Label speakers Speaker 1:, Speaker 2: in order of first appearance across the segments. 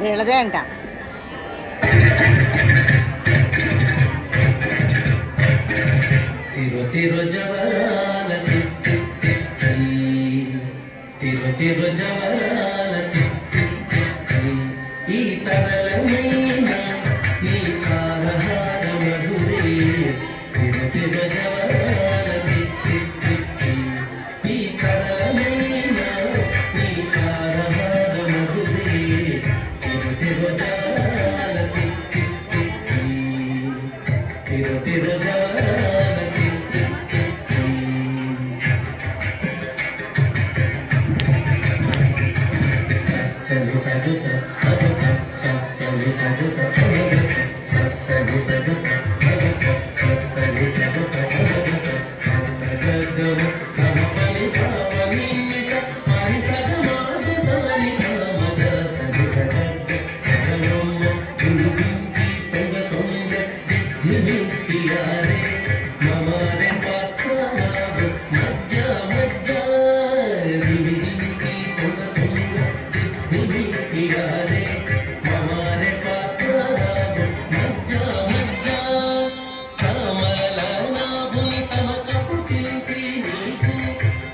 Speaker 1: వీళ్ళదే అంట.
Speaker 2: తిరు తిరు జవరాల తిరు తిరు జవరాల ఈ తరలమైన ఈ కారహార మధురే తిరు తిరు జవరాల ఈ తరలమైన ఈ కారహార మధురే తిరు తిరు జవరాల తిరు తిరు జవరాల సని సగస అగస సని సగస అగస సని సగస అగస సని సగస అగస సగగమ గమ పని పావని నిస పని సగమ సని గమ గ సని సగగ సగమ దుంకి పొంగ పొంగ దిమి పియారే మమరే పాత్రాగు మజ్జ మజ్జ దిమి దింకి పొంగ పొంగ దిమి పియారే మమరే పాత్రాగు మజ్జ మజ్జ కమల నాభుని తమకపు తింటి నీకు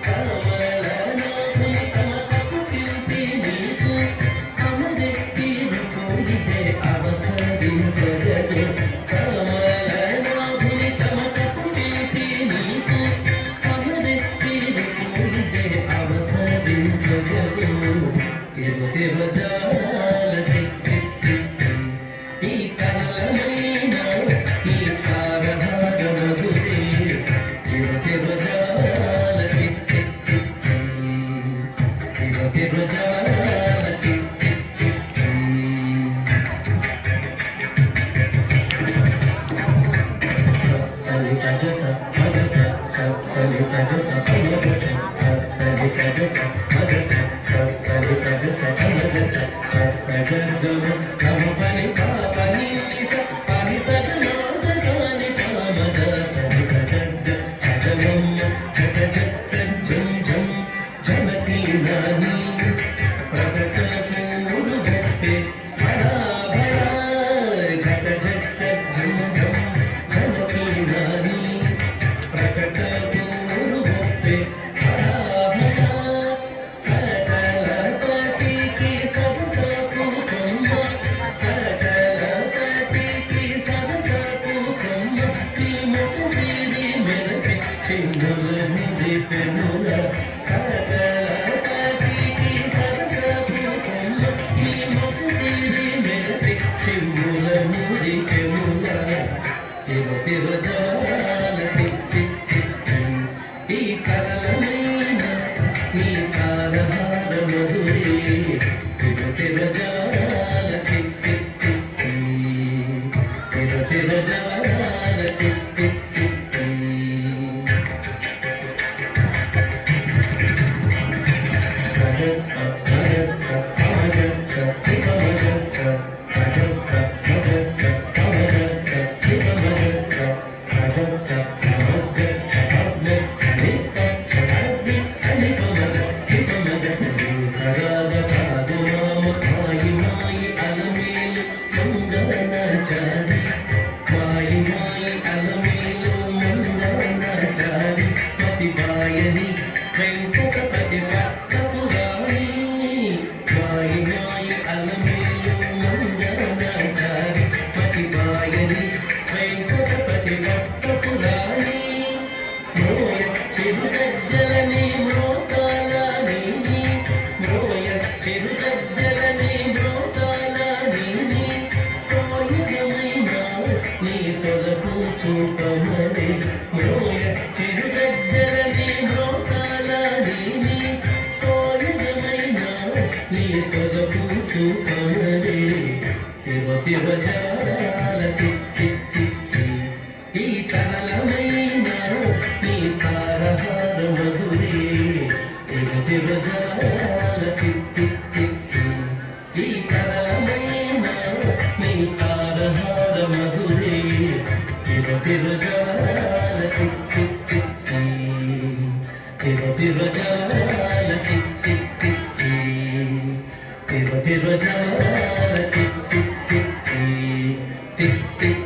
Speaker 2: కమల నాభుని తమకపు తింటి నీకు అమరెట్టి కోరితే అవతరించగదు కమల నాభుని తమకపు తింటి నీకు అమరెట్టి కోరితే అవతరించగదు తిరు తిరు జాల ఈ తరలమైన ఈ కారహార మధురే తిరు తిరు జాల తిరు తిరు జాల సని సగస అగస సని సగస అగస సని సగస అగస సని సగస అగస సగగమ గమ పని పాపని నిస పని సగమ సని పామ గ సని సగగ సగమమ్మ జగ జగ జం జం జనకి నాని ప్రకట పూరు గొప్పే సదా భయ జగ జగ జం జం జనకి నాని ప్రకట పూరు గొప్పే సదా భయ సకల పతికి సదసకు కొమ్మ సకల పతికి సదసకు కొమ్మ ఈ ముఖ సిరి మెరసి చిన్నుల ముడి పెనుల సకల పతికి సదసకు కొమ్మ ఈ ముఖ సిరి మెరసి చిన్నుల ముడి పెనుల తిరు తిరు జాల ఈ కరలమైన ఈ కారహార మధురే తిరు తిరు జాల తిరు తిరు జాల సగస అగస అగస ఇవమగస సగస అగస అగస ఇవమగస సగస సమగ సమగ్న సనిత ససగ్ని సనిపమగ ఇవమగస సగగ సాగు మామ మాయి మాయి అలమేలు మంగళనాచారి మాయి మాయి అలమేలు మంగళనాచారి పతిపాయని వెంకటపతి పట్టపురాణి మాయి మాయి అలమేలు మంగళనాచారి పతిపాయని వెంకటపతి పట్టపురాణి మోయ చిరు సజ్జలని మోకాలని మోయ చిరు సజ్జలని మోకాలని సోయుగమైన నీ సొలకు చూపమరే మోయ చిరు సజ్జలని మోకాలని సోయుగమైన నీ సొలకు చూపమరే తిరు తిరు జాల ఈ తరలమైన ఈ కారహార మధురే తిరు తిరు జాల ఈ తరలమైన ఈ కారహార మధురే తిరు తిరు జాల తిరు తిరు జాల తిరు తిరు జాల టిక్ టిక్